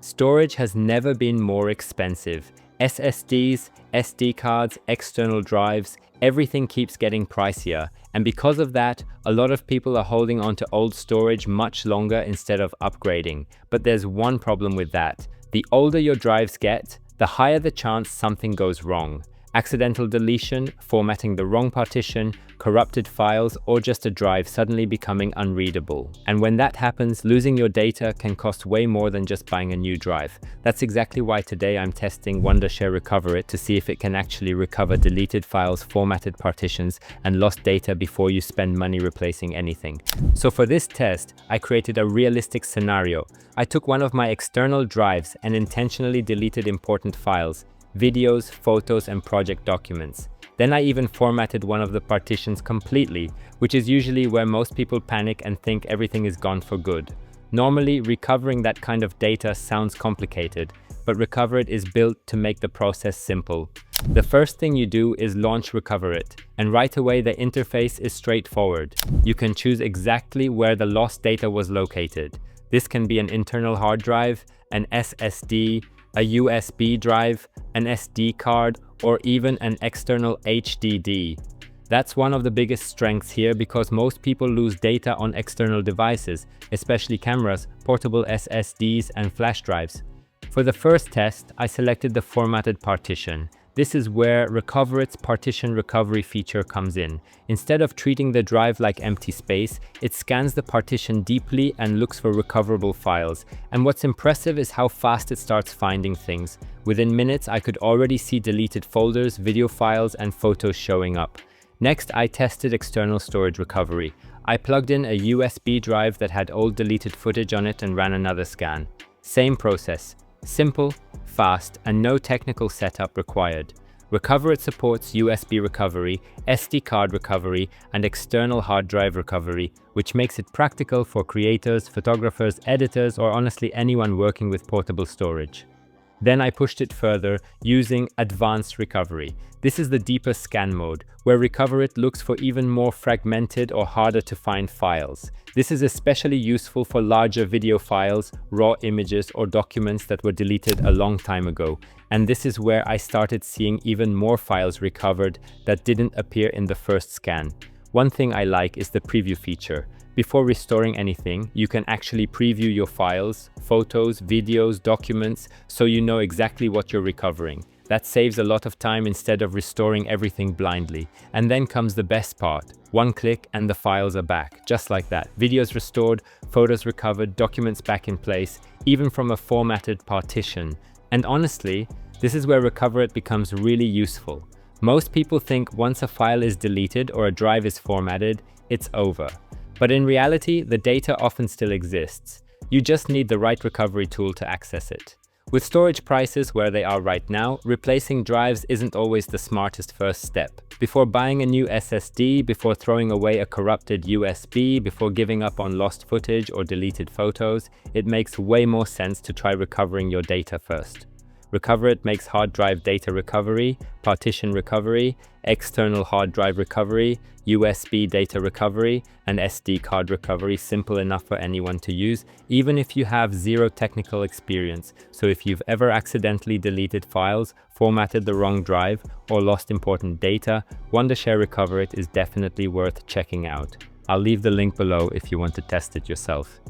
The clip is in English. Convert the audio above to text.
Storage has never been more expensive. SSDs, SD cards, external drives, everything keeps getting pricier. And because of that, a lot of people are holding on to old storage much longer instead of upgrading. But there's one problem with that. The older your drives get, the higher the chance something goes wrong. Accidental deletion, formatting the wrong partition, corrupted files, or just a drive suddenly becoming unreadable. And when that happens, losing your data can cost way more than just buying a new drive. That's exactly why today I'm testing Wondershare Recoverit to see if it can actually recover deleted files, formatted partitions, and lost data before you spend money replacing anything. So for this test, I created a realistic scenario. I took one of my external drives and intentionally deleted important files, videos, photos, and project documents. Then I even formatted one of the partitions completely, which is usually where most people panic and think everything is gone for good. Normally, recovering that kind of data sounds complicated, but Recoverit is built to make the process simple. The first thing you do is launch Recoverit, and right away the interface is straightforward. You can choose exactly where the lost data was located. This can be an internal hard drive, an SSD, a USB drive, an SD card, or even an external HDD. That's one of the biggest strengths here because most people lose data on external devices, especially cameras, portable SSDs, and flash drives. For the first test, I selected the formatted partition. This is where Recoverit's partition recovery feature comes in. Instead of treating the drive like empty space, it scans the partition deeply and looks for recoverable files. And what's impressive is how fast it starts finding things. Within minutes, I could already see deleted folders, video files, and photos showing up. Next, I tested external storage recovery. I plugged in a USB drive that had old deleted footage on it and ran another scan. Same process. Simple, fast, and no technical setup required. Recoverit supports USB recovery, SD card recovery, and external hard drive recovery, which makes it practical for creators, photographers, editors, or honestly anyone working with portable storage. Then I pushed it further using Advanced Recovery. This is the deeper scan mode, where Recoverit looks for even more fragmented or harder to find files. This is especially useful for larger video files, raw images, or documents that were deleted a long time ago. And this is where I started seeing even more files recovered that didn't appear in the first scan. One thing I like is the preview feature. Before restoring anything, you can actually preview your files, photos, videos, documents, so you know exactly what you're recovering. That saves a lot of time instead of restoring everything blindly. And then comes the best part. One click and the files are back, just like that. Videos restored, photos recovered, documents back in place, even from a formatted partition. And honestly, this is where Recoverit becomes really useful. Most people think once a file is deleted or a drive is formatted, it's over. But in reality, the data often still exists. You just need the right recovery tool to access it. With storage prices where they are right now, replacing drives isn't always the smartest first step. Before buying a new SSD, before throwing away a corrupted USB, before giving up on lost footage or deleted photos, it makes way more sense to try recovering your data first. Recoverit makes hard drive data recovery, partition recovery, external hard drive recovery, USB data recovery, and SD card recovery simple enough for anyone to use, even if you have zero technical experience. So if you've ever accidentally deleted files, formatted the wrong drive, or lost important data, Wondershare Recoverit is definitely worth checking out. I'll leave the link below if you want to test it yourself.